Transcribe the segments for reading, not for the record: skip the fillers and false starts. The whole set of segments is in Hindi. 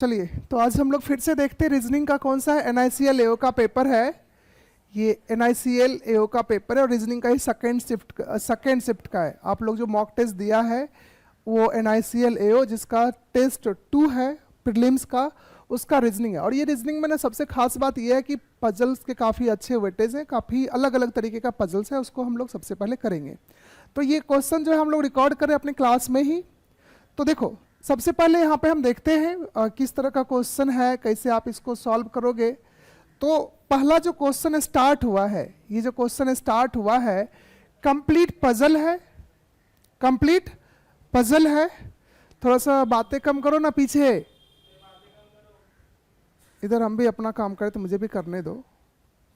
चलिए तो आज हम लोग फिर से देखते हैं रीजनिंग का कौन सा है। NICL AO का पेपर है, ये NICL AO का पेपर है और रीजनिंग का ही सेकेंड शिफ्ट का है। आप लोग जो मॉक टेस्ट दिया है वो NICL AO जिसका टेस्ट 2 है प्रीलिम्स का, उसका रीजनिंग है। और ये रीजनिंग में ना सबसे खास बात ये है कि पजल्स के काफ़ी अच्छे वेटेज हैं, काफ़ी अलग अलग तरीके का पजल्स है, उसको हम लोग सबसे पहले करेंगे। तो ये क्वेश्चन जो है हम लोग रिकॉर्ड करें अपने क्लास में ही। तो देखो सबसे पहले यहाँ पे हम देखते हैं किस तरह का क्वेश्चन है, कैसे आप इसको सॉल्व करोगे। तो पहला जो क्वेश्चन स्टार्ट हुआ है, ये जो क्वेश्चन स्टार्ट हुआ है कंप्लीट पजल है, कंप्लीट पजल है। थोड़ा सा बातें कम करो ना पीछे, इधर हम भी अपना काम करें तो मुझे भी करने दो,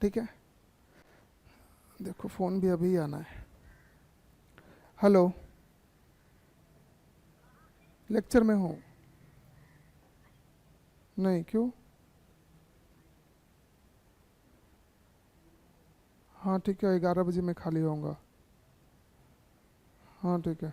ठीक है। देखो फोन भी अभी आना है। हेलो, लेक्चर में हूँ। नहीं क्यों? हाँ ठीक है, 11 बजे मैं खाली होऊंगा। हाँ ठीक है,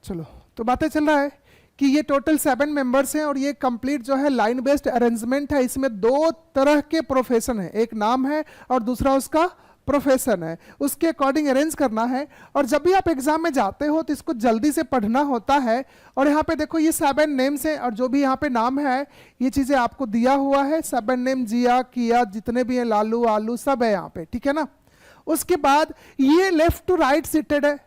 चलो। तो बातें चल रहा है कि ये टोटल 7 मेंबर्स हैं और ये कंप्लीट जो है लाइन बेस्ड अरेंजमेंट है। इसमें 2 तरह के प्रोफेशन है, एक नाम है और दूसरा उसका प्रोफेशन है, उसके अकॉर्डिंग अरेंज करना है। और जब भी आप एग्जाम में जाते हो तो इसको जल्दी से पढ़ना होता है। और यहाँ पे देखो ये 7 नेम्स हैं और जो भी यहाँ पे नाम है ये चीज़ें आपको दिया हुआ है। 7 नेम, जिया, किया, जितने भी हैं, लालू, आलू, सब है यहाँ पे, ठीक है ना। उसके बाद ये लेफ्ट टू राइट सीटेड है।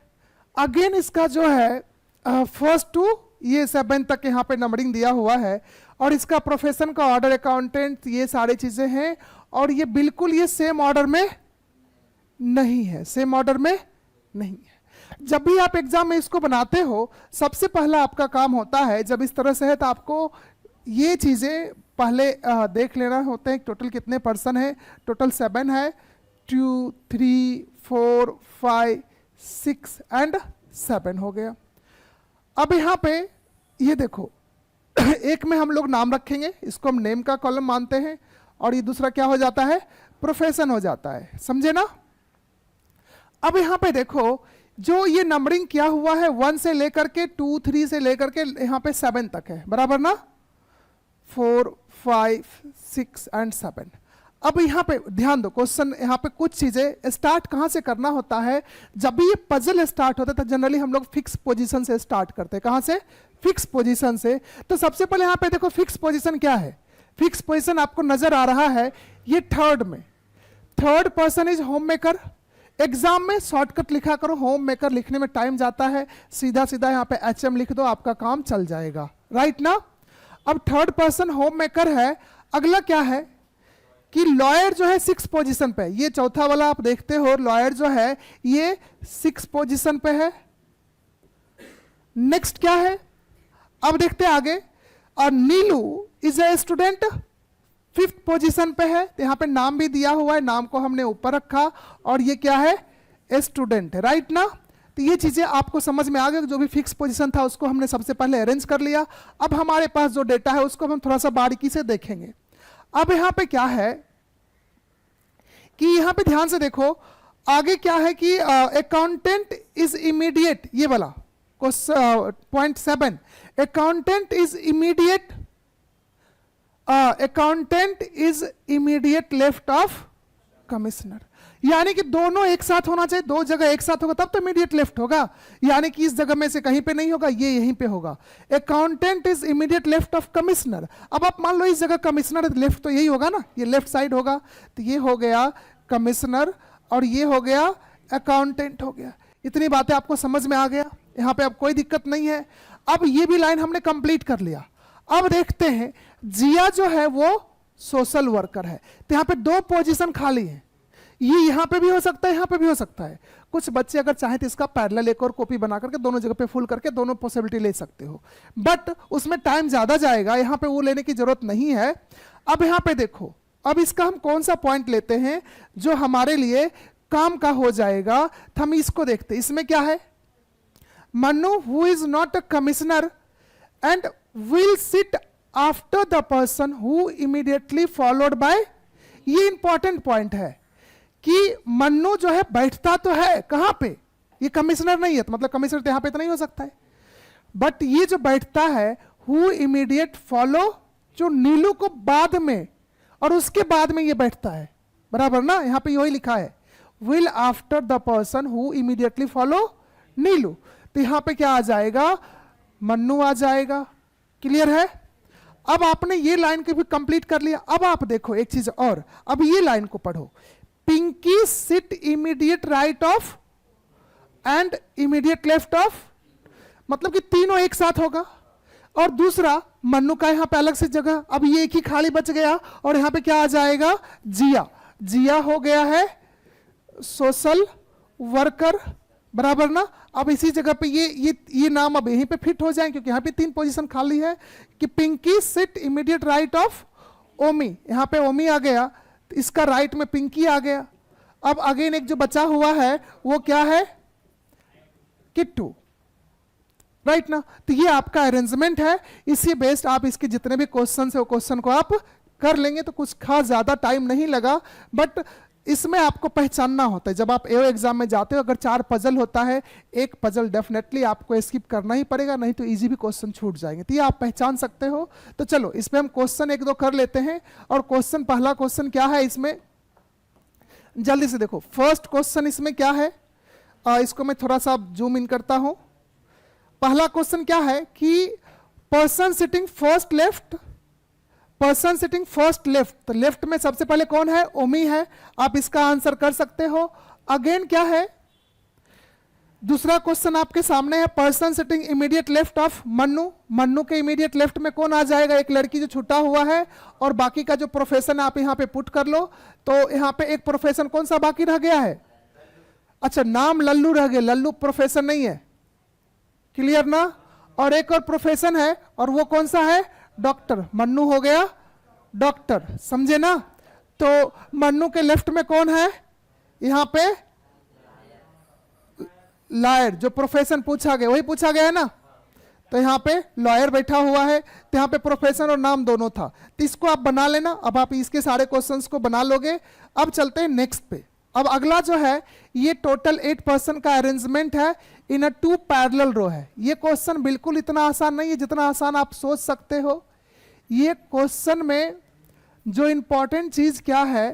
अगेन इसका जो है फर्स्ट टू ये 7 तक यहाँ पे नंबरिंग दिया हुआ है। और इसका प्रोफेशन का ऑर्डर, अकाउंटेंट, ये सारी चीज़ें हैं। और ये बिल्कुल ये सेम ऑर्डर में नहीं है, सेम ऑर्डर में नहीं है। जब भी आप एग्जाम में इसको बनाते हो सबसे पहला आपका काम होता है, जब इस तरह से है तो आपको ये चीज़ें पहले देख लेना होता है। टोटल कितने पर्सन है? टोटल 7 है, 2, 3, 4, 5, 6 एंड 7 हो गया। अब यहाँ पे ये देखो एक में हम लोग नाम रखेंगे, इसको हम नेम का कॉलम मानते हैं। और ये दूसरा क्या हो जाता है? प्रोफेशन हो जाता है, समझे ना। अब यहाँ पे देखो जो ये नंबरिंग किया हुआ है 1 से लेकर के 2, 3 से लेकर के यहाँ पे 7 तक है, बराबर ना। 4, 5, 6 एंड 7। अब यहाँ पे ध्यान दो, क्वेश्चन यहाँ पे कुछ चीजें स्टार्ट कहाँ से करना होता है। जब भी ये पजल स्टार्ट होता है तो जनरली हम लोग फिक्स पोजीशन से स्टार्ट करते हैं। कहाँ से? फिक्स पोजीशन से। तो सबसे पहले यहाँ पे देखो फिक्स पोजीशन क्या है। फिक्स पोजीशन आपको नजर आ रहा है ये थर्ड में, third person is home maker. Exam में शॉर्टकट लिखा करो, होम मेकर लिखने में टाइम जाता है, सीधा सीधा यहाँ पे HM लिख दो, आपका काम चल जाएगा, राइट ना। अब थर्ड पर्सन होम मेकर है। अगला क्या है कि लॉयर जो है 6 पोजीशन पे, ये चौथा वाला आप देखते हो, लॉयर जो है ये 6 पोजीशन पे है। नेक्स्ट क्या है, अब देखते हैं आगे। और Neelu is a student, 5th position पे है। तो यहाँ पे नाम भी दिया हुआ है, नाम को हमने ऊपर रखा और ये क्या है? स्टूडेंट है, राइट ना। तो ये चीजें आपको समझ में आ गई। जो भी फिक्स पोजीशन था उसको हमने सबसे पहले अरेंज कर लिया। अब हमारे पास जो डेटा है उसको हम थोड़ा सा बारीकी से देखेंगे। अब यहाँ पे क्या है कि यहाँ पे ध्यान से देखो आगे क्या है कि अकाउंटेंट इज इमीडिएट, ये वाला point 7, accountant is immediate, accountant is immediate left of commissioner. यानी कि दोनों एक साथ होना चाहिए, 2 जगह एक साथ होगा तब तो इमीडिएट लेफ्ट होगा। यानी कि इस जगह में से कहीं पे नहीं होगा, ये यहीं पे होगा। Accountant is immediate left of commissioner. अब आप मान लो इस जगह कमिश्नर है, लेफ्ट तो यही होगा ना, ये लेफ्ट साइड होगा। तो ये हो गया कमिश्नर और ये हो गया अकाउंटेंट हो गया। इतनी बातें आपको समझ में आ गया, यहाँ पे अब कोई दिक्कत नहीं है। अब ये भी लाइन हमने कंप्लीट कर लिया। अब देखते हैं जिया जो है वो सोशल वर्कर है। तो यहाँ पे 2 पोजीशन खाली है, ये यहाँ पे भी हो सकता है, यहाँ पे भी हो सकता है। कुछ बच्चे अगर चाहें तो इसका पैरेलल एक और कॉपी बना करके दोनों जगह पे फुल करके दोनों पॉसिबिलिटी ले सकते हो, बट उसमें टाइम ज्यादा जाएगा, यहाँ पे वो लेने की जरूरत नहीं है। अब यहाँ पे देखो, अब इसका हम कौन सा पॉइंट लेते हैं जो हमारे लिए काम का हो जाएगा। तो हम इसको देखते हैं। इसमें क्या है, Manu who is not a commissioner and will sit after the person who immediately followed by. ये इंपॉर्टेंट पॉइंट है कि मन्नू जो है बैठता तो है कहां पे, ये कमिश्नर नहीं है तो मतलब कमिश्नर तो यहां पे तो नहीं हो सकता है। बट ये जो बैठता है हु इमीडिएट फॉलो, जो नीलू को बाद में और उसके बाद में ये बैठता है, बराबर ना, यहां पे यही लिखा है, will after the person who immediately follow Neelu. तो यहां पे क्या आ जाएगा, मन्नू आ जाएगा। क्लियर है? अब आपने ये लाइन को भी कंप्लीट कर लिया। अब आप देखो एक चीज और, अब ये लाइन को पढ़ो, Pinky sit immediate right of and immediate left of, मतलब कि तीनों एक साथ होगा। और दूसरा मन्नू का यहां पे अलग से जगह, अब ये एक ही खाली बच गया और यहां पे क्या आ जाएगा, जिया। जिया हो गया है सोशल वर्कर, बराबर ना। अब इसी जगह पे ये नाम अब यहीं पे फिट हो जाए, क्योंकि यहां पे 3 पोजीशन खाली है कि Pinki sit immediate right of Omi, यहां पे ओमी आ गया, तो इसका राइट में पिंकी आ गया। अब अगेन एक जो बचा हुआ है वो क्या है, किट्टू, राइट ना। तो ये आपका अरेंजमेंट है, इसी बेस्ड आप इसके जितने भी क्वेश्चन है वो क्वेश्चन को आप कर लेंगे, तो कुछ खास ज्यादा टाइम नहीं लगा। बट इसमें आपको पहचानना होता है, जब आप एओ एग्जाम में जाते हो, अगर 4 पजल होता है, एक पजल डेफिनेटली आपको स्किप करना ही पड़ेगा, नहीं तो इजी भी क्वेश्चन छूट जाएंगे। तो ये आप पहचान सकते हो। तो चलो इस पे हम क्वेश्चन 1-2 कर लेते हैं। और क्वेश्चन, पहला क्वेश्चन क्या है इसमें, जल्दी से देखो। फर्स्ट क्वेश्चन इसमें क्या है, इसको मैं थोड़ा सा जूम इन करता हूं। पहला क्वेश्चन क्या है कि person sitting first left, person sitting first left, तो लेफ्ट में सबसे पहले कौन है, ओमी है। आप इसका आंसर कर सकते हो। अगेन क्या है, दूसरा क्वेश्चन आपके सामने है, person sitting immediate left of Mannu, Mannu के इमीडिएट लेफ्ट में कौन आ जाएगा, एक लड़की जो छुटा हुआ है, और बाकी का जो प्रोफेशन आप यहां पे पुट कर लो। तो यहां पे एक प्रोफेशन कौन सा बाकी रह गया है, अच्छा नाम लल्लू रह गया, लल्लू प्रोफेशन नहीं है, क्लियर ना। और एक और प्रोफेशन है, और वो कौन सा है, डॉक्टर, मन्नू हो गया डॉक्टर, समझे ना। तो मन्नू के लेफ्ट में कौन है, यहां पे लॉयर, जो प्रोफेशन पूछा गया वही पूछा गया है ना। तो यहां पे लॉयर बैठा हुआ है, तो यहां पे प्रोफेशन और नाम दोनों था, तो इसको आप बना लेना। अब आप इसके सारे क्वेश्चंस को बना लोगे। अब चलते हैं नेक्स्ट पे। अब अगला जो है, ये टोटल 8 पर्सन का अरेंजमेंट है इन अ 2 पैरेलल रो है। ये क्वेश्चन बिल्कुल इतना आसान नहीं है जितना आसान आप सोच सकते हो। ये क्वेश्चन में जो इंपॉर्टेंट चीज क्या है,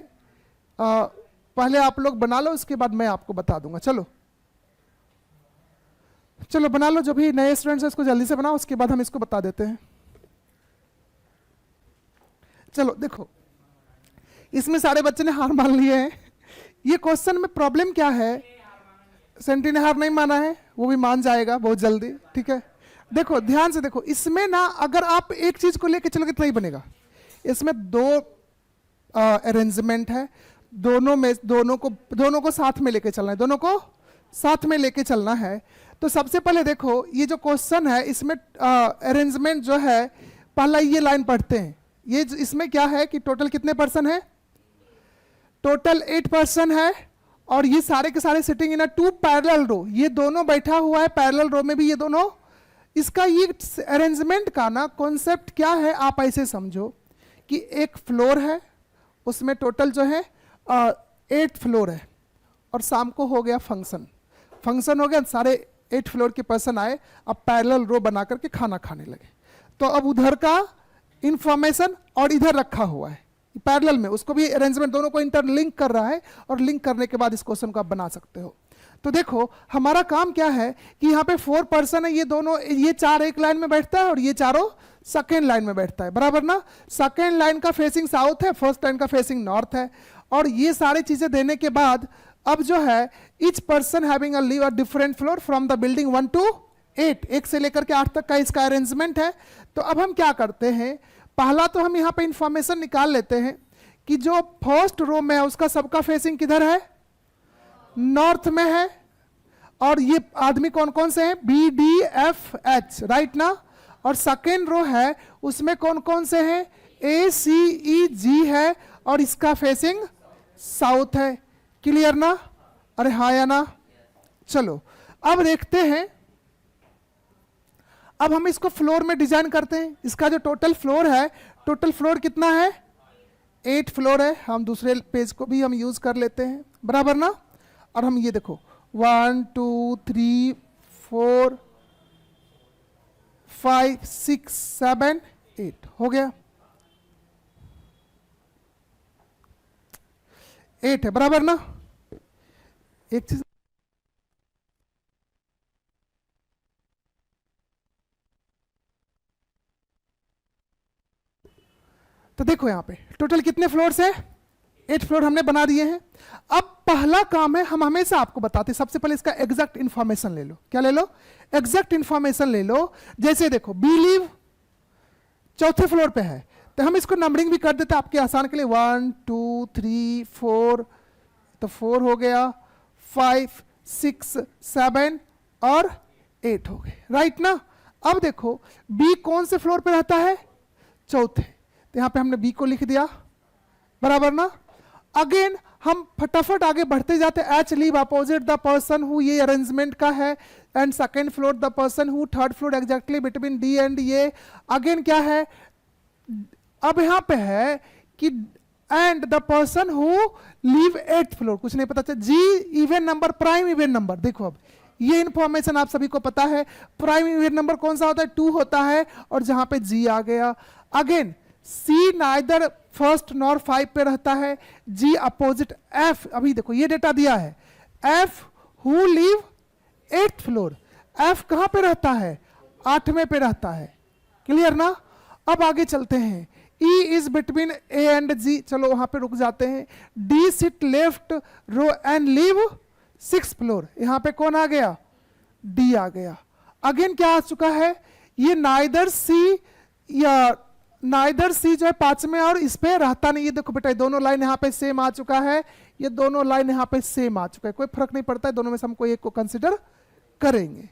पहले आप लोग बना लो, उसके बाद मैं आपको बता दूंगा। चलो चलो बना लो, जो भी नए स्टूडेंट्स हैं इसको जल्दी से बनाओ, उसके बाद हम इसको बता देते हैं। चलो देखो, इसमें सारे बच्चे ने हार मान लिए हैं। ये क्वेश्चन में प्रॉब्लम क्या है, सेंटी ने हार नहीं माना है, वो भी मान जाएगा बहुत जल्दी, ठीक है। देखो ध्यान से देखो, इसमें ना अगर आप एक चीज को लेके चलोगे तो नहीं बनेगा। इसमें 2 अरेंजमेंट है, दोनों को साथ में लेके चलना है, दोनों को साथ में लेके चलना है। तो सबसे पहले देखो, ये जो क्वेश्चन है इसमें अरेंजमेंट जो है, पहला ये लाइन पढ़ते हैं। ये इसमें क्या है कि टोटल कितने पर्सन है, टोटल 8 पर्सन है, और ये सारे के सारे सिटिंग इन अ 2 पैरेलल रो, ये दोनों बैठा हुआ है पैरेलल रो में भी, ये दोनों। इसका ये अरेंजमेंट का ना कॉन्सेप्ट क्या है, आप ऐसे समझो कि एक फ्लोर है, उसमें टोटल जो है 8 फ्लोर है, और शाम को हो गया फंक्शन हो गया, सारे 8 फ्लोर के पर्सन आए, अब पैरेलल रो बना करके खाना खाने लगे। तो अब उधर का इंफॉर्मेशन और इधर रखा हुआ है पैरेलल में, उसको भी अरेंजमेंट दोनों को इंटरलिंक कर रहा है, और लिंक करने के बाद इस क्वेश्चन को आप बना सकते हो। तो देखो हमारा काम क्या है कि यहाँ पे 4 पर्सन है, ये दोनों, ये 4 एक लाइन में बैठता है और ये चारों सेकेंड लाइन में बैठता है, बराबर ना। सेकेंड लाइन का फेसिंग साउथ है, फर्स्ट लाइन का फेसिंग नॉर्थ है। और ये सारी चीजें देने के बाद अब जो है, each person having a leave a different floor from the building 1 to 8, 1 से लेकर के 8 तक का इसका अरेंजमेंट है। तो अब हम क्या करते हैं, पहला तो हम यहाँ पे इंफॉर्मेशन निकाल लेते हैं कि जो फर्स्ट रो में है उसका सबका फेसिंग किधर है, नॉर्थ में है। और ये आदमी कौन कौन से हैं, BDFH, राइट ना। और सेकेंड रो है, उसमें कौन कौन से हैं, ACEG है, और इसका फेसिंग साउथ है, क्लियर ना। अरे हाँ या ना। चलो अब देखते हैं, अब हम इसको फ्लोर में डिजाइन करते हैं। इसका जो टोटल फ्लोर है, टोटल फ्लोर कितना है, 8 फ्लोर है। हम दूसरे पेज को भी हम यूज कर लेते हैं, बराबर ना। और हम ये देखो 1 2 3 4 5 6 7 8 हो गया, 8 है बराबर ना। एक चीज तो देखो यहां पे टोटल कितने फ्लोर्स है, 8 फ्लोर हमने बना दिए हैं। अब पहला काम है, हम हमेशा आपको बताते हैं, सबसे पहले इसका एग्जैक्ट इंफॉर्मेशन ले लो। क्या ले लो? एग्जैक्ट इंफॉर्मेशन ले लो। जैसे देखो बी लीव चौथे फ्लोर पे है, तो हम इसको नंबरिंग भी कर देते हैं आपके आसान के लिए। 1 2 3 4, तो 4 हो गया, 5 6 7 और 8 हो गए, राइट ना। अब देखो बी कौन से फ्लोर पे रहता है? चौथे, तो यहां पे हमने बी को लिख दिया, बराबर ना। अगेन हम फटाफट आगे बढ़ते जाते। H live opposite the person who, ये अरेंजमेंट का है। And second floor the person who, third floor exactly between D and E. Again क्या है, अब यहां पे है कि and the person who live 8th floor, कुछ नहीं पता चला। G even number, prime even number, देखो अब ये इंफॉर्मेशन आप सभी को पता है। प्राइम इवन नंबर कौन सा होता है? 2 होता है, और जहां पे जी आ गया। अगेन सी नाइदर फर्स्ट नॉर 5 पे रहता है। जी अपोजिट एफ, अभी देखो ये डेटा दिया है, F who live 8th floor, F कहां पे रहता है? 8वें पे रहता है, क्लियर ना। अब आगे चलते हैं। E is between A and G, चलो वहां पे रुक जाते हैं। D sit left row and live 6th floor, यहां पे कौन आ गया? डी आ गया। अगेन क्या आ चुका है? ये नाइदर सी या नाइदर सी जो है 5 में और इस पे रहता नहीं। ये देखो बेटा, दोनों लाइन यहाँ पे सेम आ चुका है, ये दोनों लाइन यहाँ पे सेम आ चुका है, कोई फर्क नहीं पड़ता है, दोनों में से हम कोई एक को कंसिडर करेंगे।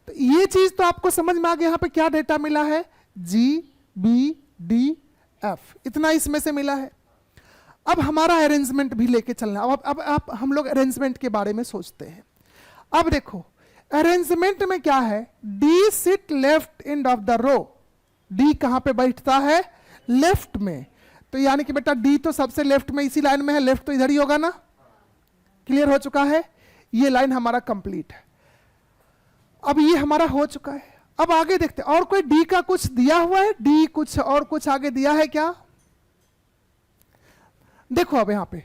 तो ये चीज तो आपको समझ में आ गया। यहाँ पे क्या डेटा मिला है? जी बी डी एफ, इतना इसमें से मिला है। अब हमारा अरेंजमेंट भी लेके चलना। अब हम लोग अरेंजमेंट के बारे में सोचते हैं। अब देखो अरेंजमेंट में क्या है, D sit left end of the row, D कहां पे बैठता है? लेफ्ट में। तो यानी कि बेटा डी तो सबसे लेफ्ट में, इसी लाइन में है, लेफ्ट तो इधर ही होगा ना। क्लियर हो चुका है, ये लाइन हमारा कंप्लीट है। अब ये हमारा हो चुका है। अब आगे देखते हैं, और कोई डी का कुछ दिया हुआ है? डी कुछ और कुछ आगे दिया है क्या? देखो अब यहां पे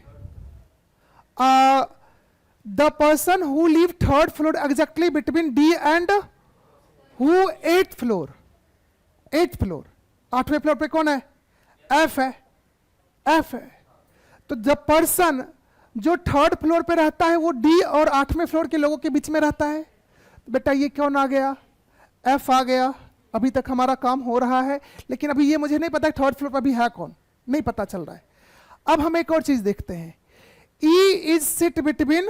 the person who live 3rd floor exactly between D and who 8th floor, 8th floor, 8वें फ्लोर पे कौन है? एफ है, एफ है। तो जब पर्सन जो 3rd फ्लोर पे रहता है वो डी और 8वें फ्लोर के लोगों के बीच में रहता है, तो बेटा ये कौन आ गया? एफ आ गया। अभी तक हमारा काम हो रहा है, लेकिन अभी ये मुझे नहीं पता 3rd फ्लोर पर भी है कौन, नहीं पता चल रहा है। अब हम एक और चीज देखते हैं, E is sit between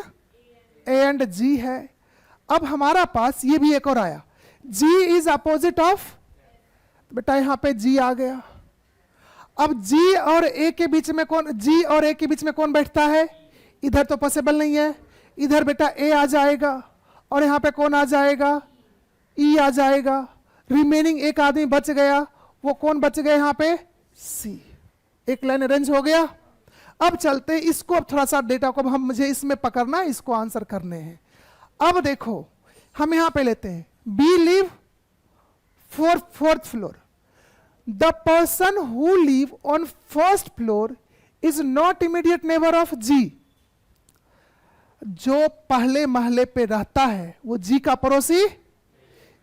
A and G है। अब हमारा पास ये भी एक और आया, जी इज अपोजिट ऑफ, बेटा यहां पे जी आ गया। अब जी और ए के बीच में कौन, जी और ए के बीच में कौन बैठता है? इधर तो पॉसिबल नहीं है, इधर बेटा ए आ जाएगा, और यहां पे कौन आ जाएगा? ई आ जाएगा। रिमेनिंग एक आदमी बच गया, वो कौन बच गया? यहां पे सी। एक लाइन अरेंज हो गया। अब चलते इसको, अब थोड़ा सा डेटा को हम, मुझे इसमें पकड़ना, इसको आंसर करने हैं। अब देखो हम यहां पे लेते हैं, B live 4th floor, the person who live on 1st floor is not immediate neighbour of G. जो पहले महले पे रहता है वो जी का पड़ोसी।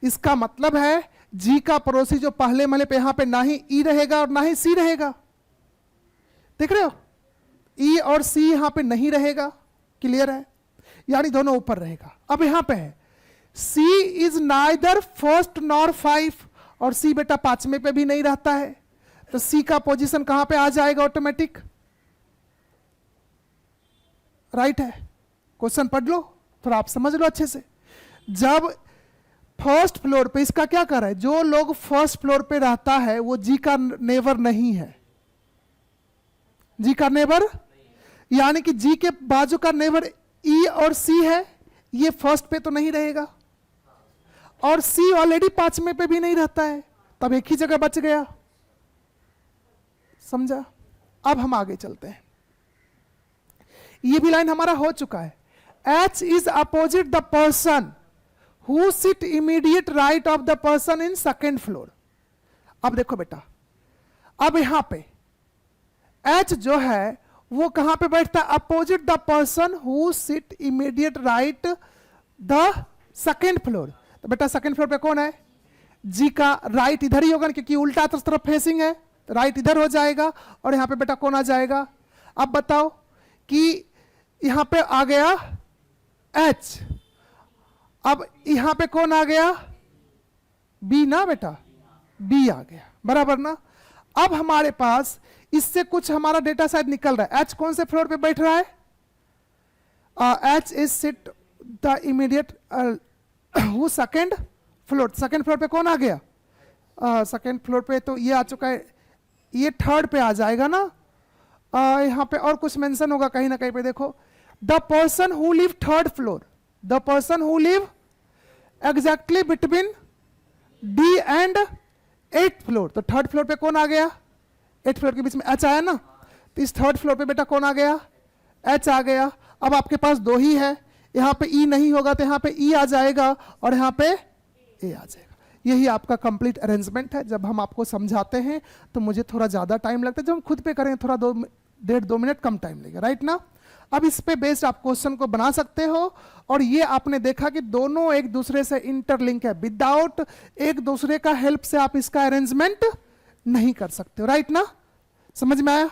इसका मतलब है जी का पड़ोसी जो पहले महले पे, यहां पे ना ही ई रहेगा और ना ही सी रहेगा, देख रहे हो? ई और सी यहां पे नहीं रहेगा, क्लियर है, यानी दोनों ऊपर रहेगा। अब यहां पे है सी इज नाइदर 1st नॉर 5, और सी बेटा 5वें पे भी नहीं रहता है, तो सी का पोजीशन कहां पे आ जाएगा? ऑटोमेटिक राइट है। क्वेश्चन पढ़ लो थोड़ा, आप समझ लो अच्छे से। जब 1st फ्लोर पे, इसका क्या कर रहा है, जो लोग 1st फ्लोर पे रहता है वो जी का नेबर नहीं है, जी का नेबर, यानी कि जी के बाजू का नेबर ई और सी है, ये 1st पे तो नहीं रहेगा, और सी ऑलरेडी 5वें पे भी नहीं रहता है, तब एक ही जगह बच गया, समझा? अब हम आगे चलते हैं। ये भी लाइन हमारा हो चुका है। H is opposite the person who sit immediate right of the person in second floor. अब देखो बेटा, अब यहां पे एच जो है वो कहां पे बैठता है? Opposite the person who sit immediate right the second floor. तो बेटा सेकेंड फ्लोर पे कौन है? जी का राइट इधर ही होगा क्योंकि उल्टा तरफ फेसिंग है, तो राइट इधर हो जाएगा और यहां पे बेटा कौन आ जाएगा? अब बताओ कि यहां पे आ गया एच, अब यहां पे कौन आ गया? बी ना बेटा, बी आ गया, बराबर ना। अब हमारे पास इससे कुछ हमारा डेटा शायद निकल रहा है। एच कौन से फ्लोर पे बैठ रहा है? H is seat the immediate वो सेकेंड फ्लोर। सेकेंड फ्लोर पे कौन आ गया? सेकेंड फ्लोर पे तो ये आ चुका है, ये थर्ड पे आ जाएगा ना। यहाँ पे और कुछ मेंशन होगा कहीं ना कहीं पे, देखो the person who live third floor, the person who live exactly between D and eight floor. तो थर्ड फ्लोर पे कौन आ गया? एट फ्लोर के बीच में एच आया ना, तो इस थर्ड फ्लोर पे बेटा कौन आ गया? एच आ गया। अब आपके पास दो ही है, यहाँ पे ई नहीं होगा तो यहाँ पे ई आ जाएगा और यहाँ पे ए आ जाएगा। यही आपका कंप्लीट अरेंजमेंट है। जब हम आपको समझाते हैं तो मुझे थोड़ा ज़्यादा टाइम लगता है, जब हम खुद पे करें थोड़ा 1.5-2 मिनट कम टाइम लगेगा, राइट ना। अब इस पे बेस्ड आप क्वेश्चन को बना सकते हो और ये आपने देखा कि दोनों एक दूसरे से इंटरलिंक है, विदाउट एक दूसरे का हेल्प से आप इसका अरेंजमेंट नहीं कर सकते हो, राइट ना। समझ में आया?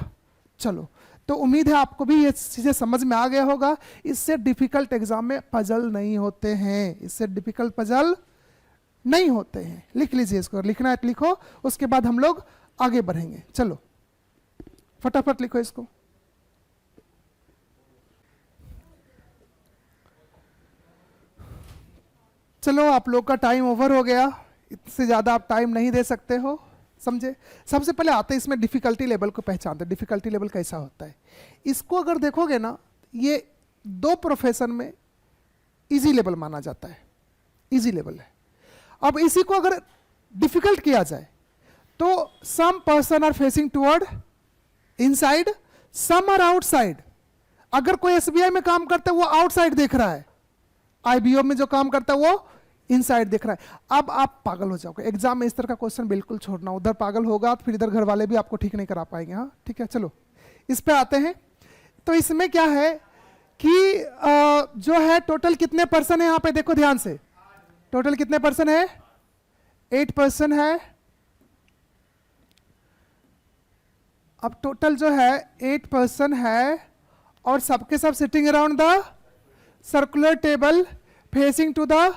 चलो, तो उम्मीद है आपको भी ये चीजें समझ में आ गया होगा। इससे डिफिकल्ट एग्जाम में पजल नहीं होते हैं, इससे डिफिकल्ट पजल नहीं होते हैं। लिख लीजिए इसको, लिखना है तो लिखो, उसके बाद हम लोग आगे बढ़ेंगे। चलो फटाफट लिखो इसको। चलो आप लोग का टाइम ओवर हो गया, इससे ज्यादा आप टाइम नहीं दे सकते हो, समझे। सबसे पहले आते इसमें डिफिकल्टी लेवल को पहचानते। डिफिकल्टी लेवल कैसा होता है, इसको अगर देखोगे ना, ये दो प्रोफेशन में इजी लेवल माना जाता है, इजी लेवल है। अब इसी को अगर डिफिकल्ट किया जाए तो some person are facing toward inside, some are outside. अगर कोई एसबीआई में काम करता है वो आउटसाइड देख रहा है, आईबीओ में जो काम करता है वो इनसाइड देख रहा है। अब आप पागल हो जाओगे एग्जाम में, इस तरह का क्वेश्चन बिल्कुल छोड़ना। उधर पागल होगा तो फिर इधर घर वाले भी आपको ठीक नहीं करा पाएंगे। हाँ ठीक है, चलो इस पे आते हैं। तो इसमें क्या है कि जो है टोटल कितने पर्सन है यहाँ पे, देखो ध्यान से, टोटल कितने पर्सन है? 8 पर्सन है। अब टोटल जो है 8 पर्सन है और सबके सब sitting around the circular table facing to the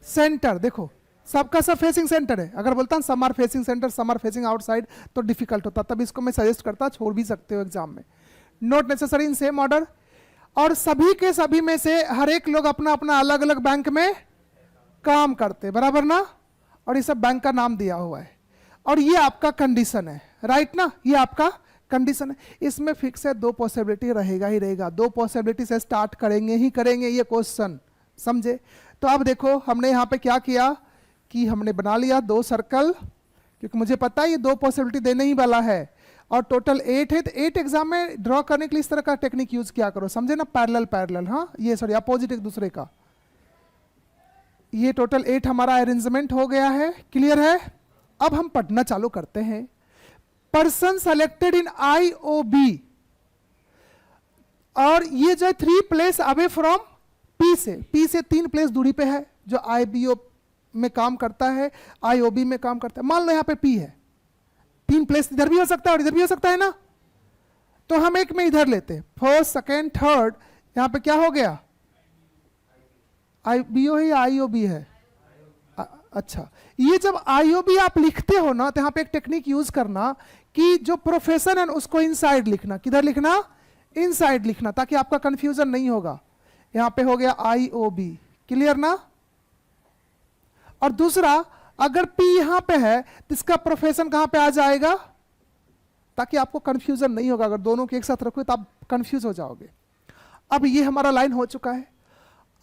centre. देखो सबका सब फेसिंग सेंटर है। अगर बोलता हूं some are facing centre, some are facing outside तो डिफिकल्ट होता, तब इसको मैं सजेस्ट करता छोड़ भी सकते हो एग्जाम में, not necessary in same order. और सभी के सभी में से हर एक लोग अपना अपना अलग अलग बैंक में काम करते, बराबर ना। और ये सब बैंक का नाम दिया हुआ है और ये आपका कंडीशन है, राइट ना, ये आपका कंडीशन है। इसमें फिक्स है 2 पॉसिबिलिटी रहेगा ही रहेगा, 2 पॉसिबिलिटी से स्टार्ट करेंगे ही करेंगे ये क्वेश्चन, समझे। तो अब देखो हमने यहाँ पे क्या किया कि हमने बना लिया 2 सर्कल, क्योंकि मुझे पता है ये 2 पॉसिबिलिटी देने ही वाला है और टोटल 8 है। तो 8 एग्जाम में ड्रॉ करने के लिए इस तरह का टेक्निक यूज किया करो, समझे ना, पैरेलल पैरेलल, हाँ ये सॉरी अपोजिट एक दूसरे का। ये टोटल 8 हमारा अरेंजमेंट हो गया है, क्लियर है। अब हम पढ़ना चालू करते हैं। पर्सन सेलेक्टेड इन आईओबी, और ये जो 3 प्लेस अवे फ्रॉम पी से 3 प्लेस दूरी पे है, जो आईबीओ में काम करता है, आईओबी में काम करता है। मान लो यहाँ पे पी है, 3 प्लेस इधर भी हो सकता है और इधर भी हो सकता है ना, तो हम एक में इधर लेते हैं, फर्स्ट सेकेंड थर्ड। यहाँ पे क्या हो गया, आईबीओ है या आईओबी है? अच्छा, ये जब आईओबी आप लिखते हो ना तो यहाँ पे एक टेक्निक यूज करना कि जो प्रोफेशन है उसको इनसाइड लिखना। किधर लिखना? इनसाइड लिखना, ताकि आपका कंफ्यूजन नहीं होगा। यहाँ पे हो गया आईओबी, क्लियर ना। और दूसरा, अगर पी यहाँ पे है तो इसका प्रोफेशन कहाँ पे आ जाएगा, ताकि आपको कंफ्यूजन नहीं होगा। अगर दोनों के एक साथ रखोगे तो आप कंफ्यूज हो जाओगे। अब ये हमारा लाइन हो चुका है।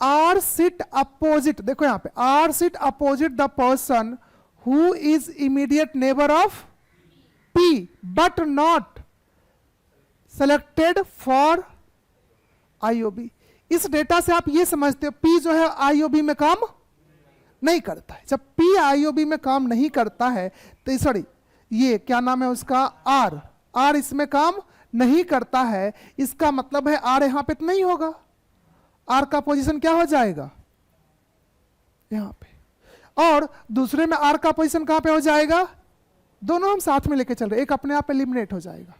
आर सिट अपोजिट, देखो यहाँ पे R sit opposite the person who is immediate neighbour of P but not selected for IOB. इस डेटा से आप ये समझते हो पी जो है आईओबी में काम नहीं करता है। जब पी आईओबी में काम नहीं करता है तो सॉरी ये क्या नाम है उसका आर इसमें काम नहीं करता है, इसका मतलब है आर यहां पे तो नहीं होगा, आर का पोजीशन क्या हो जाएगा यहां पे, और दूसरे में आर का पोजीशन कहां पे हो जाएगा, दोनों हम साथ में लेके चल रहे, एक अपने आप एलिमिनेट हो जाएगा।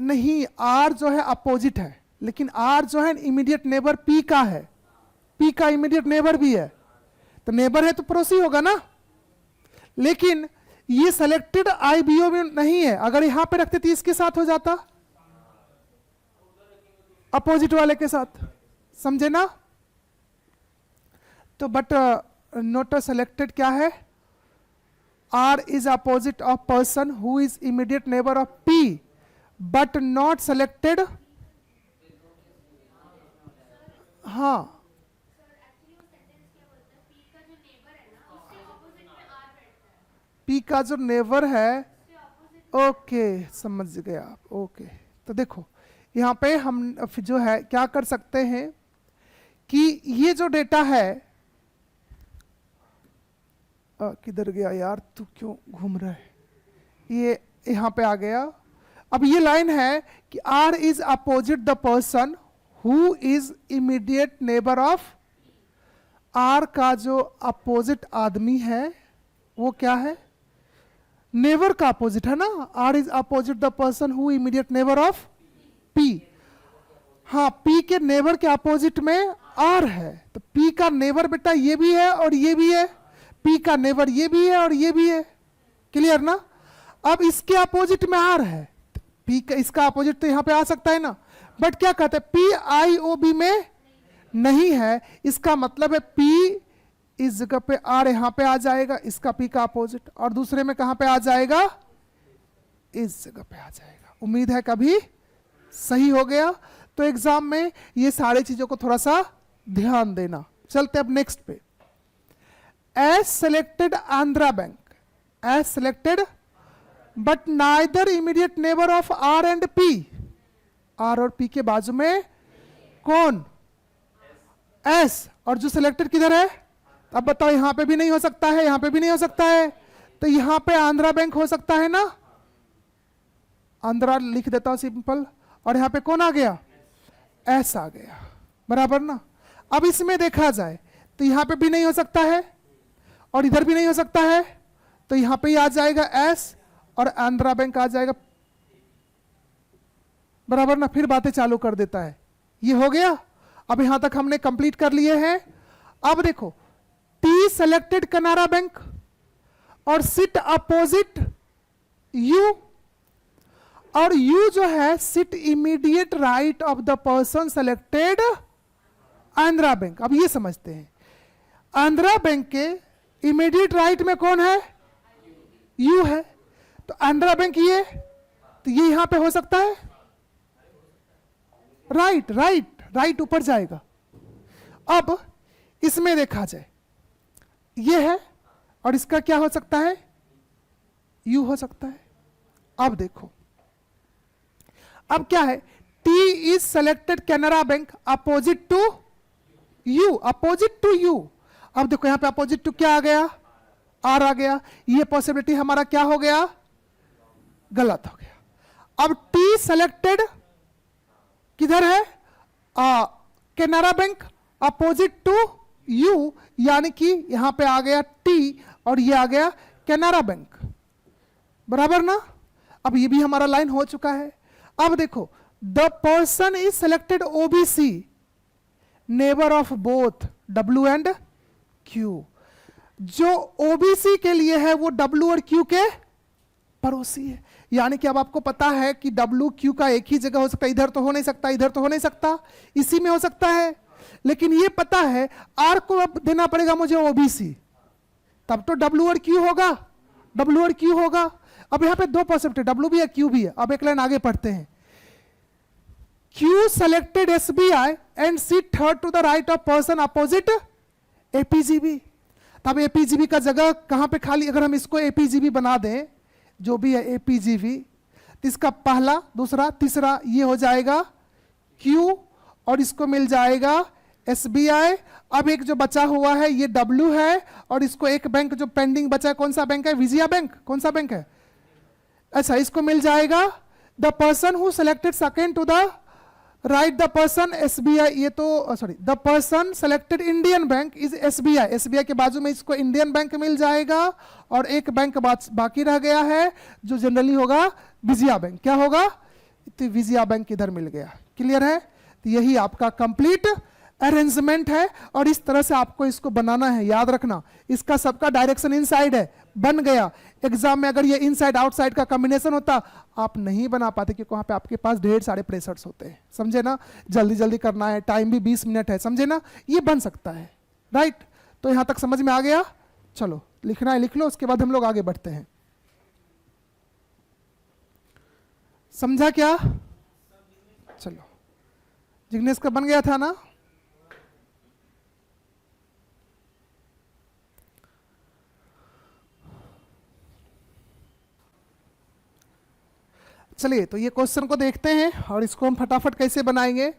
नहीं, आर जो है अपोजिट है, लेकिन आर जो है इमीडिएट नेबर पी का है, पी का इमीडिएट नेबर भी है, तो नेबर है तो पड़ोसी होगा ना। लेकिन ये सेलेक्टेड आईबीओ में नहीं है, अगर यहां पे रखते तो इसके साथ हो जाता, अपोजिट वाले के साथ, समझे ना। तो बट नोट सेलेक्टेड क्या है, R is opposite of person who is immediate neighbour of P but not selected. हाँ पी का जो नेबर है, ओके समझ गए आप, ओके। तो देखो यहाँ पे हम जो है क्या कर सकते हैं कि ये जो डेटा है, किधर गया यार, तू क्यों घूम रहा है, ये यहाँ पे आ गया। अब ये लाइन है कि R is opposite the person who is immediate neighbour of, R का जो अपोजिट आदमी है वो क्या है, नेबर का अपोजिट है ना, R is opposite the person who immediate neighbour of P. हाँ, पी के नेबर के अपोजिट में आर है, तो पी का नेबर बेटा ये भी है और ये भी है, पी का नेबर ये भी है और ये भी है, क्लियर ना। अब इसके अपोजिट में आर है, पी का इसका अपोजिट तो यहां पे आ सकता है ना, बट क्या कहते हैं पी आई ओ बी में नहीं है, इसका मतलब है पी इस जगह पे आर यहां पे आ जाएगा, इसका पी का अपोजिट, और दूसरे में कहां पे आ जाएगा, इस जगह पे आ जाएगा। उम्मीद है कभी सही हो गया। तो एग्जाम में ये सारी चीजों को थोड़ा सा ध्यान देना। चलते अब नेक्स्ट पे, S selected Andhra bank, S selected but neither immediate neighbour of R and P, R और पी के बाजू में कौन, एस, और जो सिलेक्टेड किधर है, अब बताओ यहां पे भी नहीं हो सकता है, यहां पे भी नहीं हो सकता है, तो यहां पे आंध्रा बैंक हो सकता है ना, आंध्रा लिख देता हूं सिंपल, और यहां पे कौन आ गया, एस आ गया, बराबर ना। अब इसमें देखा जाए तो यहां पे भी नहीं हो सकता है और इधर भी नहीं हो सकता है, तो यहां पे ही आ जाएगा एस और आंध्रा बैंक आ जाएगा, बराबर ना। फिर बातें चालू कर देता है, ये हो गया। अब यहां तक हमने कंप्लीट कर लिए हैं। अब देखो टी सेलेक्टेड कनारा बैंक और सिट अपोजिट यू, और यू जो है sit immediate right of the person selected Andhra bank. अब ये समझते हैं, आंध्रा बैंक के इमीडिएट राइट में कौन है, यू है, तो आंध्रा बैंक ये, तो ये यहां पे हो सकता है, राइट राइट राइट ऊपर जाएगा। अब इसमें देखा जाए ये है और इसका क्या हो सकता है, यू हो सकता है। अब देखो अब क्या है, T is selected Canara bank opposite to U, opposite to U. अब देखो यहां पे अपोजिट टू क्या आ गया, आर आ गया, ये पॉसिबिलिटी हमारा क्या हो गया, गलत हो गया। अब टी सेलेक्टेड किधर है, Canara bank opposite to U, यानी कि यहां पे आ गया टी और ये आ गया कैनरा बैंक, बराबर ना। अब ये भी हमारा लाइन हो चुका है। अब देखो the person is selected OBC, neighbour of both W and Q, जो ओबीसी के लिए है वो डब्ल्यू और क्यू के पड़ोसी है। यानी कि अब आपको पता है कि डब्ल्यू क्यू का एक ही जगह हो सकता है, इधर तो हो नहीं सकता, इधर तो हो नहीं सकता, इसी में हो सकता है। लेकिन ये पता है आर को अब देना पड़ेगा मुझे ओबीसी, तब तो डब्ल्यू और क्यू होगा, डब्ल्यू और क्यू होगा। अब यहां पे दो पॉसिबिलिटी, डब्ल्यू भी है क्यू भी है। अब एक लाइन आगे पढ़ते हैं, Q selected SBI and seat third to the right of person opposite APGB. तब एपीजीबी का जगह कहां पे खाली, अगर हम इसको एपीजीबी बना दें, जो भी है एपीजीबी, तो इसका पहला दूसरा तीसरा ये हो जाएगा Q और इसको मिल जाएगा SBI। अब एक जो बचा हुआ है ये W है और इसको एक बैंक जो पेंडिंग बचा है, कौन सा बैंक है? विजया बैंक। कौन सा बैंक है? अच्छा, इसको मिल जाएगा the person who selected second to the right the person SBI। ये तो sorry, the person selected Indian bank is SBI। SBI के बाजू में इसको इंडियन बैंक मिल जाएगा और एक बैंक बाकी रह गया है जो जनरली होगा विजया बैंक। क्या होगा? तो विजया बैंक इधर मिल गया। क्लियर है? तो यही आपका कंप्लीट अरेंजमेंट है और इस तरह से आपको इसको बनाना है। याद रखना, इसका सबका डायरेक्शन इनसाइड है, बन गया। एग्जाम में अगर ये इनसाइड आउटसाइड का कॉम्बिनेशन होता आप नहीं बना पाते, क्योंकि वहां पे आपके पास ढेर सारे प्रेशर्स होते हैं। समझे ना? जल्दी जल्दी करना है, टाइम भी 20 मिनट है। समझे ना? ये बन सकता है। राइट? तो यहां तक समझ में आ गया? चलो, लिखना है लिख लो, उसके बाद हम लोग आगे बढ़ते हैं। समझा क्या? चलो, जिग्नेश का बन गया था ना? चलिए, तो ये क्वेश्चन को देखते हैं और इसको हम फटाफट कैसे बनाएंगे।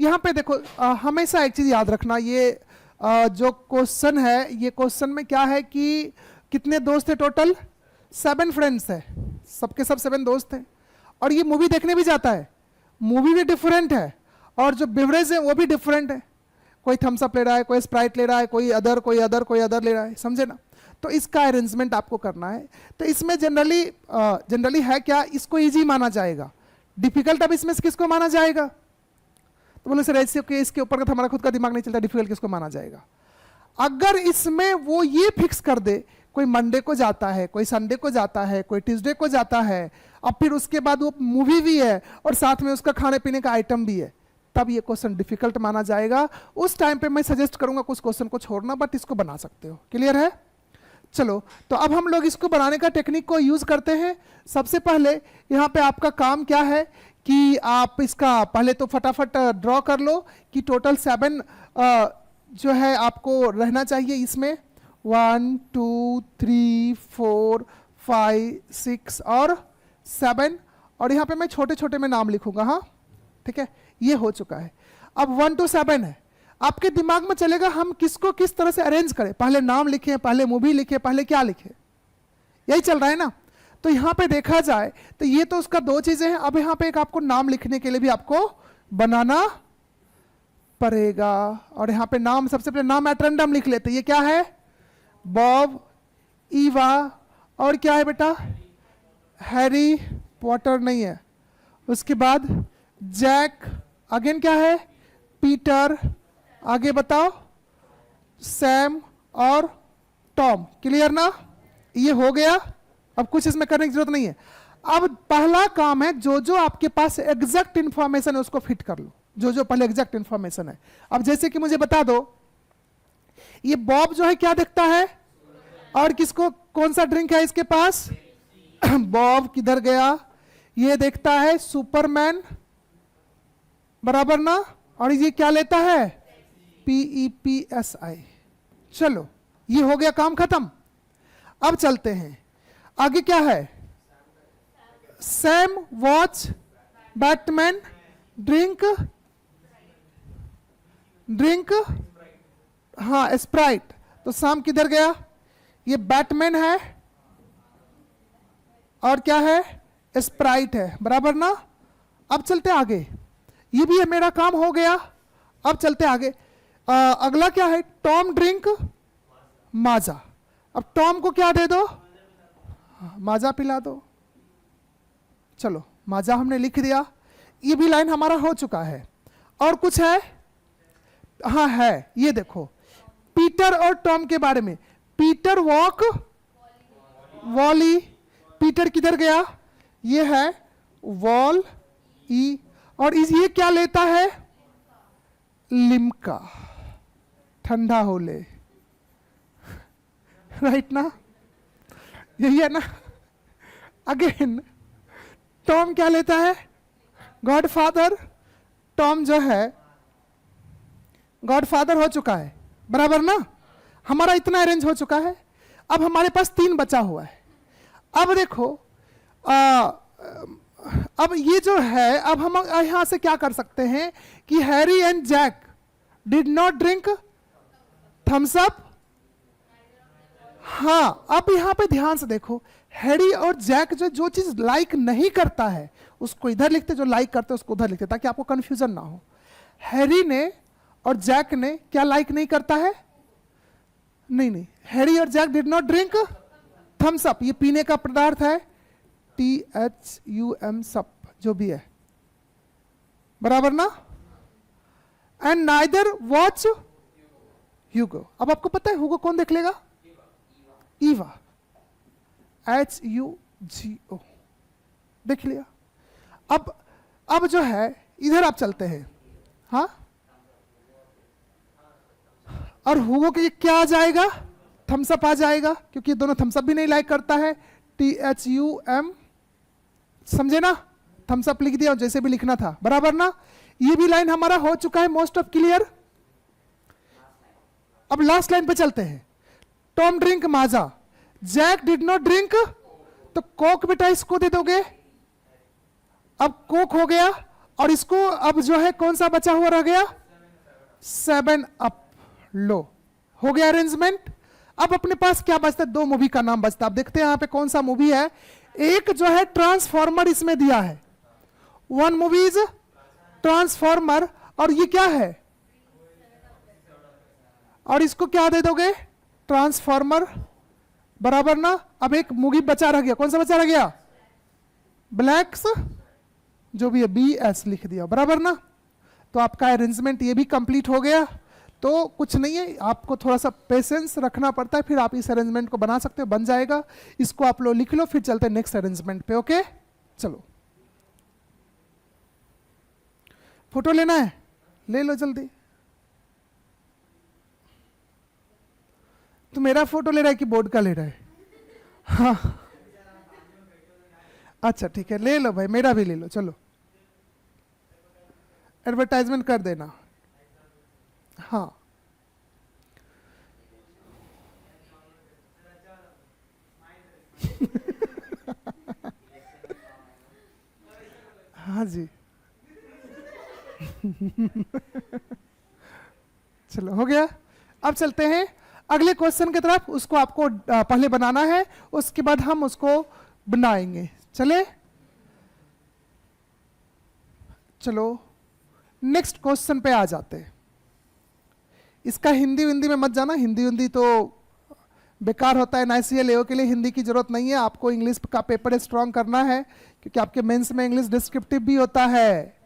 यहाँ पे देखो, हमेशा एक चीज याद रखना, ये जो क्वेश्चन है, ये क्वेश्चन में क्या है कि कितने दोस्त थे टोटल? 7 फ्रेंड्स है, सबके सब 7 दोस्त हैं। और ये मूवी देखने भी जाता है, मूवी भी डिफरेंट है और जो बेवरेज है वो भी डिफरेंट है। कोई थम्स अप ले रहा है, कोई स्प्राइट ले रहा है, कोई अदर ले रहा है। समझे ना? तो इसका अरेंजमेंट आपको करना है। तो इसमें जनरली है क्या, इसको इजी माना जाएगा, डिफिकल्ट अब इसमें से किसको माना जाएगा? तो बोले सर ऐसे इसके ऊपर का हमारा खुद का दिमाग नहीं चलता, डिफिकल्ट किसको माना जाएगा? अगर इसमें वो ये फिक्स कर दे, कोई मंडे को जाता है, कोई संडे को जाता है, कोई ट्यूसडे को जाता है, अब फिर उसके बाद वो मूवी भी है और साथ में उसका खाने पीने का आइटम भी है, तब ये क्वेश्चन डिफिकल्ट माना जाएगा। उस टाइम पे मैं सजेस्ट करूंगा कुछ क्वेश्चन को छोड़ना, बट इसको बना सकते हो। क्लियर है? चलो, तो अब हम लोग इसको बनाने का टेक्निक को यूज करते हैं। सबसे पहले यहाँ पे आपका काम क्या है कि आप इसका पहले तो फटाफट ड्रॉ कर लो कि टोटल 7 जो है आपको रहना चाहिए इसमें। 1 2 3 4 5 6 और 7, और यहाँ पे मैं छोटे छोटे में नाम लिखूंगा। हाँ, ठीक है, ये हो चुका है। अब 1 to 7 है, आपके दिमाग में चलेगा हम किसको किस तरह से अरेंज करें, पहले नाम लिखें, पहले मूवी लिखें, पहले क्या लिखें, यही चल रहा है ना। तो यहाँ पे देखा जाए तो ये तो उसका 2 चीजें हैं। अब यहाँ पे एक आपको नाम लिखने के लिए भी आपको बनाना पड़ेगा, और यहाँ पे नाम सबसे पहले नाम एट रैंडम लिख लेते। ये क्या है? बॉब, ईवा, और क्या है बेटा? हैरी पॉटर नहीं है। उसके बाद जैक, अगेन क्या है? पीटर, आगे बताओ? सैम और टॉम। क्लियर ना? ये हो गया। अब कुछ इसमें करने की जरूरत नहीं है। अब पहला काम है जो जो आपके पास एग्जैक्ट इंफॉर्मेशन है उसको फिट कर लो, जो जो पहले एग्जैक्ट इंफॉर्मेशन है। अब जैसे कि मुझे बता दो, ये बॉब जो है क्या देखता है और किसको, कौन सा ड्रिंक है इसके पास? बॉब किधर गया? ये देखता है सुपरमैन, बराबर ना। और ये क्या लेता है? PEPSI। चलो, ये हो गया, काम खत्म। अब चलते हैं आगे। क्या है? सैम वॉच, बैटमैन, ड्रिंक, हाँ स्प्राइट। तो सैम किधर गया? ये बैटमैन है और क्या है? स्प्राइट है, बराबर ना। अब चलते आगे, ये भी है, मेरा काम हो गया। अब चलते आगे, अगला क्या है? टॉम ड्रिंक माजा। अब टॉम को क्या दे दो? माजा पिला दो। चलो, माजा हमने लिख दिया, ये भी लाइन हमारा हो चुका है। और कुछ है? हाँ है, ये देखो, पीटर और टॉम के बारे में। पीटर वॉक, वॉली, पीटर किधर गया? ये है वॉल ई, और ये क्या लेता है? लिम्का, ठंडा हो ले। राइट ना? यही है ना? अगेन टॉम क्या लेता है? गॉडफादर। टॉम जो है गॉडफादर हो चुका है, बराबर ना। हमारा इतना अरेंज हो चुका है। अब हमारे पास 3 बचा हुआ है। अब देखो, अब ये जो है, अब हम यहां से क्या कर सकते हैं कि Harry and Jack did not drink Thums up. हाँ, अब यहां पे ध्यान से देखो, हैरी और जैक जो चीज लाइक नहीं करता है उसको इधर लिखते, जो लाइक करते उसको उधर लिखते, ताकि आपको कंफ्यूजन ना हो। हैरी ने और जैक ने क्या लाइक नहीं करता है? नहीं, हैरी और Jack did not drink Thums up. ये पीने का पदार्थ है, THUM सप, जो भी है, बराबर ना। एंड नाइदर वॉच ह्यूगो। अब आपको पता है हुगो कौन देख लेगा? ईवा, HUGO, देख लिया। अब जो है इधर आप चलते हैं, हाँ, और हुगो के क्या आ जाएगा? थम्सअप आ जाएगा, क्योंकि दोनों थम्सअप भी नहीं लाइक करता है। THUM, समझे ना? थम्सअप लिख दिया, जैसे भी लिखना था, बराबर ना। ये भी लाइन हमारा हो चुका है मोस्ट ऑफ क्लियर। अब लास्ट लाइन पे चलते हैं। Tom drink Maaza, Jack did not drink, तो कोक बेटा इसको दे दोगे। अब कोक हो गया, और इसको अब जो है कौन सा बचा हुआ रह गया? 7 अप। लो, हो गया अरेंजमेंट। अब अपने पास क्या बचता है? 2 मूवी का नाम बचता है। अब देखते हैं यहां पे कौन सा मूवी है। एक जो है ट्रांसफॉर्मर इसमें दिया है, 1 मूवी इज ट्रांसफॉर्मर, और ये क्या है? और इसको क्या दे दोगे? ट्रांसफॉर्मर, बराबर ना। अब एक मूवी बचा रह गया, कौन सा बचा रह गया? ब्लैक्स, जो भी है BS लिख दिया, बराबर ना। तो आपका अरेंजमेंट ये भी कंप्लीट हो गया। तो कुछ नहीं है, आपको थोड़ा सा पेशेंस रखना पड़ता है, फिर आप इस अरेंजमेंट को बना सकते हो, बन जाएगा। इसको आप लोग लिख लो, फिर चलते हैं नेक्स्ट अरेंजमेंट पे। ओके, चलो फोटो लेना है, ले लो जल्दी। तो मेरा फोटो ले रहा है कि बोर्ड का ले रहा है? हाँ, अच्छा ठीक है, ले लो भाई, मेरा भी ले लो। चलो एडवर्टाइजमेंट कर देना। हाँ, हाँ जी। चलो हो गया। अब चलते हैं अगले क्वेश्चन की तरफ। उसको आपको पहले बनाना है, उसके बाद हम उसको बनाएंगे। चले, चलो नेक्स्ट क्वेश्चन पे आ जाते हैं। इसका हिंदी हिंदी में मत जाना, हिंदी हिंदी तो बेकार होता है। NICL AO के लिए हिंदी की जरूरत नहीं है, आपको इंग्लिश का पेपर स्ट्रांग करना है, क्योंकि आपके मेंस में इंग्लिश डिस्क्रिप्टिव भी होता है।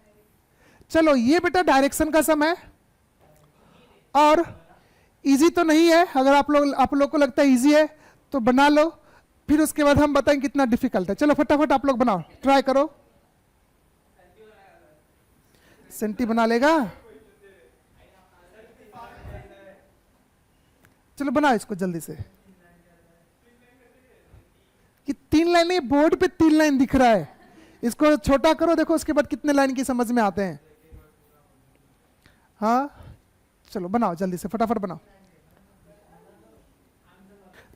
चलो, ये बेटा डायरेक्शन का सम है, और इजी तो नहीं है। अगर आप लोग को लगता है इजी है तो बना लो, फिर उसके बाद हम बताएंगे कितना डिफिकल्ट है। चलो फटाफट आप लोग बनाओ, ट्राई करो। सेंटी बना लेगा? चलो बनाओ इसको जल्दी से। कि 3 लाइन नहीं, बोर्ड पे 3 लाइन दिख रहा है, इसको छोटा करो, देखो उसके बाद कितने लाइन की समझ में आते हैं। हाँ चलो बनाओ जल्दी से, फटाफट बनाओ।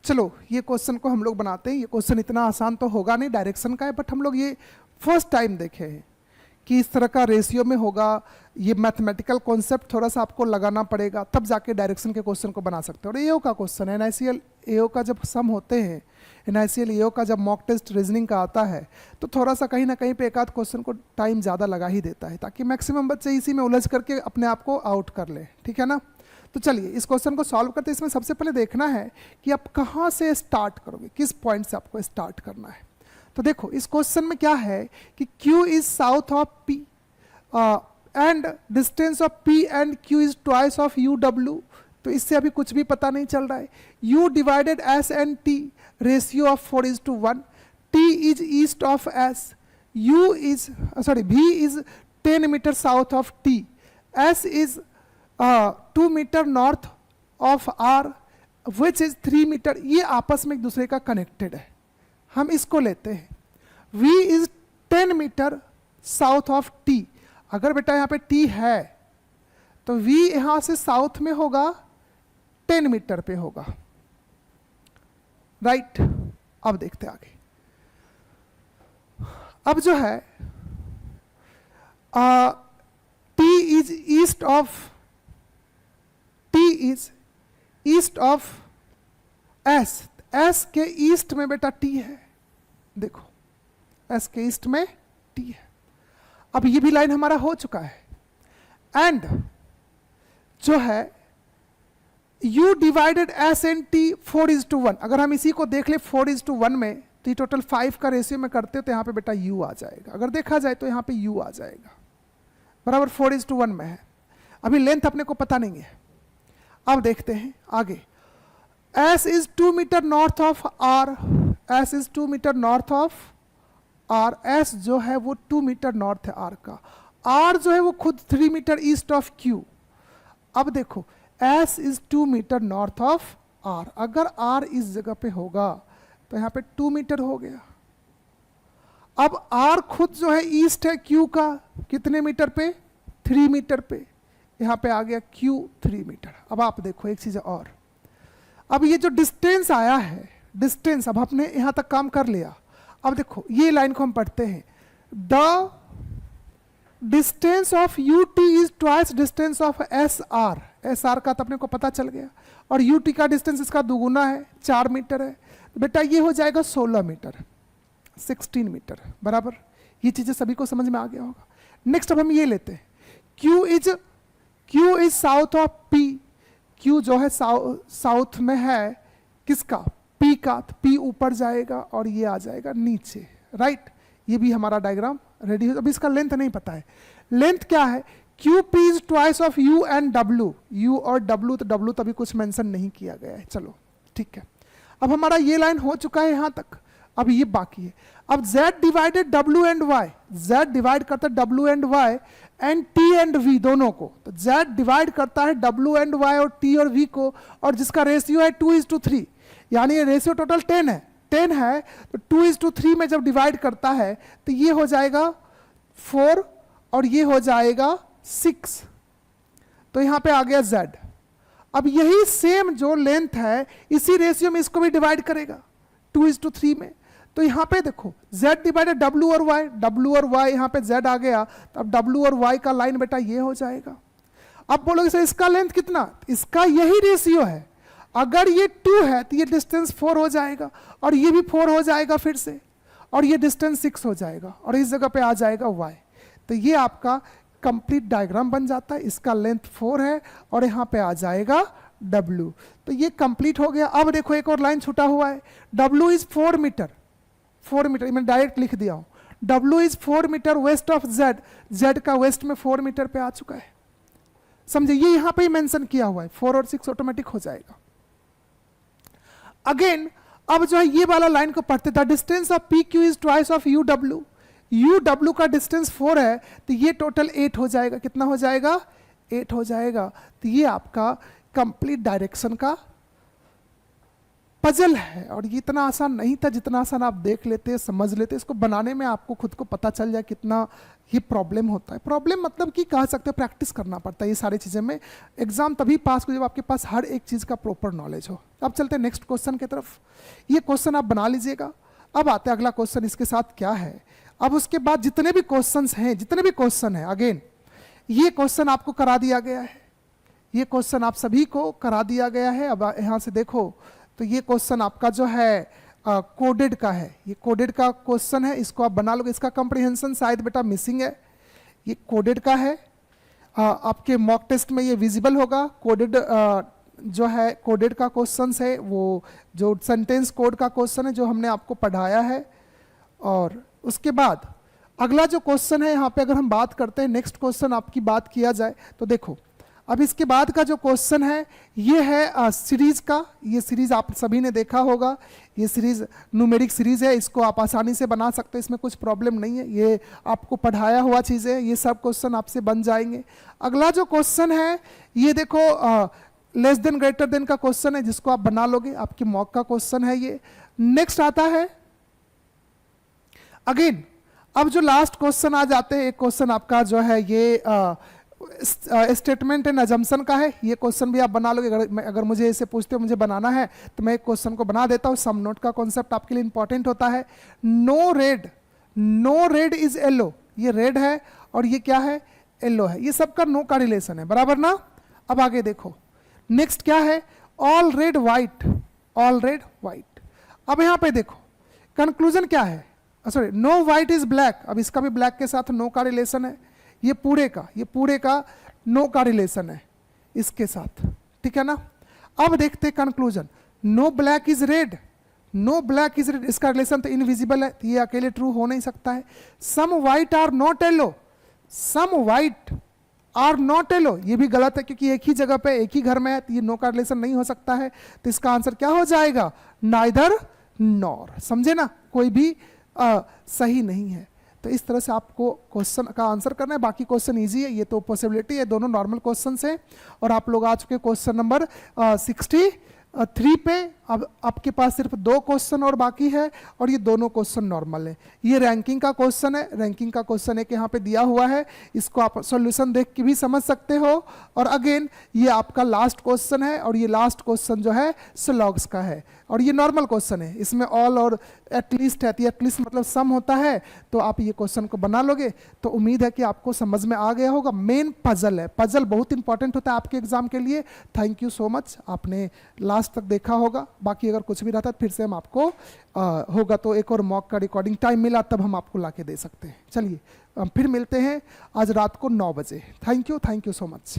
चलो ये क्वेश्चन को हम लोग बनाते हैं। ये क्वेश्चन इतना आसान तो होगा नहीं, डायरेक्शन का है, बट हम लोग ये फर्स्ट टाइम देखे हैं कि इस तरह का रेशियो में होगा। ये मैथमेटिकल कॉन्सेप्ट थोड़ा सा आपको लगाना पड़ेगा, तब जाके डायरेक्शन के क्वेश्चन को बना सकते हो। और AO का क्वेश्चन है, NICL AO का जब सम होते हैं, NICL AO का जब मॉक टेस्ट रीजनिंग का आता है, तो थोड़ा सा कहीं ना कहीं पे एक आध क्वेश्चन को टाइम ज़्यादा लगा ही देता है, ताकि मैक्सिमम बच्चे इसी में उलझ करके अपने आप को आउट कर ले। ठीक है ना? तो चलिए इस क्वेश्चन को सॉल्व करते हैं। इसमें सबसे पहले देखना है कि आप कहाँ से स्टार्ट करोगे, किस पॉइंट से आपको स्टार्ट करना है। तो देखो इस क्वेश्चन में क्या है कि Q is south of P and distance of P and Q is twice of UW। तो इससे अभी कुछ भी पता नहीं चल रहा है। U divided S and T, ratio of 4:1। T is east of S, V is 10 metre south of T, S is 2 metre north of R, which is 3 metre. ये आपस में एक दूसरे का कनेक्टेड है, हम इसको लेते हैं। V is 10 metre south of T। अगर बेटा यहाँ पे T है तो V यहाँ से साउथ में होगा, 10 मीटर पे होगा, राइट। अब देखते हैं आगे। अब जो है T is east of S, S के ईस्ट में बेटा टी है, देखो एस के ईस्ट में टी है। अब ये भी लाइन हमारा हो चुका है। एंड जो है u divided S and T 4:1, अगर हम इसी को देख ले 4:1 में, तो ये टोटल 5 का रेशियो में करते हो तो यहाँ पे बेटा u आ जाएगा। अगर देखा जाए तो यहाँ पे u आ जाएगा, बराबर 4:1 में है। अभी लेंथ अपने को पता नहीं है। अब देखते हैं आगे। s is 2 metre north of r, s is 2 metre north of r, s जो है वो 2 मीटर नॉर्थ है r का, r जो है वो खुद 3 मीटर ईस्ट ऑफ q। अब देखो s is 2 metre north of r, अगर r इस जगह पे होगा तो यहाँ पे 2 मीटर हो गया। अब r खुद जो है ईस्ट है q का, कितने मीटर पे, 3 मीटर पे, यहाँ पे आ गया q 3 मीटर। अब आप देखो एक चीज और, अब ये जो डिस्टेंस आया है, डिस्टेंस अब आपने यहाँ तक काम कर लिया। अब देखो ये लाइन को हम पढ़ते हैं, the distance of U T is twice distance of S R, S R का तो अपने को पता चल गया, और यू टी का डिस्टेंस इसका दुगुना है, 4 मीटर है, तो बेटा ये हो जाएगा 16 मीटर, 16 मीटर, बराबर। ये चीजें सभी को समझ में आ गया होगा। नेक्स्ट अब हम ये लेते हैं, Q is south of P, Q जो है साउथ में है किसका, P का, तो P ऊपर जाएगा और ये आ जाएगा नीचे, राइट। ये भी हमारा डायग्राम रेडी है। अभी इसका लेंथ नहीं पता है, लेंथ क्या है, QP is twice of U and W, U और W, तो W तो अभी कुछ मेंशन नहीं किया गया है, चलो ठीक है। अब हमारा ये लाइन हो चुका है यहाँ तक, अब ये बाकी है। अब Z divided W and Y, Z divide करता है W and Y and T and V दोनों को, तो Z डिवाइड करता है W एंड Y और T और V को, और जिसका रेशियो है 2:3, यानी ये रेशियो टोटल 10 है, तो 2:3 में जब डिवाइड करता है तो ये हो जाएगा 4 और ये हो जाएगा 6, तो यहाँ पे आ गया Z। अब यही सेम जो लेंथ है इसी रेशियो में इसको भी डिवाइड करेगा 2:3 में, तो यहाँ पे देखो Z डिवाइडेड W और Y, यहाँ पे Z आ गया, तो अब W और Y का लाइन बेटा ये हो जाएगा। अब बोलोगे सर इसका लेंथ कितना, इसका यही रेशियो है, अगर ये 2 है तो ये डिस्टेंस 4 हो जाएगा, और ये भी 4 हो जाएगा फिर से, और ये डिस्टेंस 6 हो जाएगा, और इस जगह पे आ जाएगा Y। तो ये आपका कंप्लीट डायग्राम बन जाता है। इसका लेंथ 4 है और यहाँ पे आ जाएगा W, तो ये कंप्लीट हो गया। अब देखो एक और लाइन छूटा हुआ है, W इज 4 मीटर, 4 मीटर मैं डायरेक्ट लिख दिया हूँ, W is 4 metre west of Z, Z का वेस्ट में 4 मीटर पे आ चुका है, समझे, ये यहाँ पे ही मेंशन किया हुआ है, 4 और 6 ऑटोमेटिक हो जाएगा। अगेन अब जो है ये वाला लाइन को पढ़ते था, distance of P Q is twice of U W, U W का डिस्टेंस 4 है, तो ये टोटल 8 हो जाएगा, कितना हो जाएगा, 8 हो जाएगा। तो ये आपका कंप्लीट डायरेक्शन का पजल है, और ये इतना आसान नहीं था जितना आसान आप देख लेते, समझ लेते। इसको बनाने में आपको खुद को पता चल जाए कितना ये प्रॉब्लम होता है। प्रॉब्लम मतलब कि कह सकते हो प्रैक्टिस करना पड़ता है ये सारी चीज़ें में। एग्जाम तभी पास हो जब आपके पास हर एक चीज़ का प्रॉपर नॉलेज हो। अब चलते हैं नेक्स्ट क्वेश्चन की तरफ। ये क्वेश्चन आप बना लीजिएगा। अब आते हैं अगला क्वेश्चन, इसके साथ क्या है। अब उसके बाद जितने भी क्वेश्चन हैं अगेन ये क्वेश्चन आपको करा दिया गया है, ये क्वेश्चन आप सभी को करा दिया गया है। अब यहाँ से देखो तो ये क्वेश्चन आपका जो है कोडेड का है, ये कोडेड का क्वेश्चन है, इसको आप बना लोगे। इसका कंप्रीहेंशन शायद बेटा मिसिंग है, ये कोडेड का है। आपके मॉक टेस्ट में ये विजिबल होगा। कोडेड जो है कोडेड का क्वेश्चन है, वो जो सेंटेंस कोड का क्वेश्चन है जो हमने आपको पढ़ाया है। और उसके बाद अगला जो क्वेश्चन है यहाँ पे अगर हम बात करते हैं, नेक्स्ट क्वेश्चन आपकी बात किया जाए तो देखो अब इसके बाद का जो क्वेश्चन है ये है सीरीज का। ये सीरीज आप सभी ने देखा होगा, ये सीरीज न्यूमेरिक सीरीज है, इसको आप आसानी से बना सकते हैं, इसमें कुछ प्रॉब्लम नहीं है। ये आपको पढ़ाया हुआ चीज़ है, ये सब क्वेश्चन आपसे बन जाएंगे। अगला जो क्वेश्चन है ये देखो लेस देन ग्रेटर देन का क्वेश्चन है, जिसको आप बना लोगे, आपके मॉक का क्वेश्चन है ये। नेक्स्ट आता है अगेन, अब जो लास्ट क्वेश्चन आ जाते हैं, एक क्वेश्चन आपका जो है ये स्टेटमेंट एंड अजम्पशन का है। ये क्वेश्चन भी आप बना लोगे। अगर मुझे इसे पूछते हो मुझे बनाना है तो मैं एक क्वेश्चन को बना देता हूँ। सम नोट का कॉन्सेप्ट आपके लिए इंपॉर्टेंट होता है। नो रेड इज येलो, ये रेड है और ये क्या है, येलो है। ये सबका नो का रिलेशन है, बराबर ना। अब आगे देखो, नेक्स्ट क्या है, all red white, all red white. अब यहां पे देखो कंक्लूजन क्या है, sorry, no white is black. अब इसका भी ब्लैक के साथ नो का रिलेशन है, ये पूरे का नो का रिलेशन है इसके साथ, ठीक है ना। अब देखते conclusion, no black is red, no black is red, इसका रिलेशन तो इनविजिबल है, तो ये अकेले ट्रू हो नहीं सकता है। Some white are not yellow, some white are not yellow, ये भी गलत है क्योंकि एक ही जगह पे एक ही घर में है, तो ये नो का रिलेशन नहीं हो सकता है। तो इसका आंसर क्या हो जाएगा, नाइदर नॉर। समझे ना, कोई भी सही नहीं है। तो इस तरह से आपको क्वेश्चन का आंसर करना है। बाकी क्वेश्चन इजी है, ये तो पॉसिबिलिटी है, दोनों नॉर्मल क्वेश्चन है। और आप लोग आ चुके क्वेश्चन नंबर 63 पे। अब आपके पास सिर्फ 2 क्वेश्चन और बाकी है, और ये दोनों क्वेश्चन नॉर्मल है। ये रैंकिंग का क्वेश्चन है, रैंकिंग का क्वेश्चन एक यहाँ पे दिया हुआ है, इसको आप सॉल्यूशन देख के भी समझ सकते हो। और अगेन ये आपका लास्ट क्वेश्चन है, और ये लास्ट क्वेश्चन जो है स्लॉग्स का है, और ये नॉर्मल क्वेश्चन है, इसमें ऑल और एटलीस्ट है, एटलीस्ट मतलब सम होता है। तो आप ये क्वेश्चन को बना लोगे तो उम्मीद है कि आपको समझ में आ गया होगा। मेन पजल है, पजल बहुत इंपॉर्टेंट होता है आपके एग्जाम के लिए। थैंक यू सो मच, आपने लास्ट तक देखा होगा। बाकी अगर कुछ भी रहता है फिर से हम आपको होगा तो एक और मॉक का रिकॉर्डिंग टाइम मिला तब हम आपको ला के दे सकते हैं। चलिए फिर मिलते हैं आज रात को 9 बजे। Thank you so much.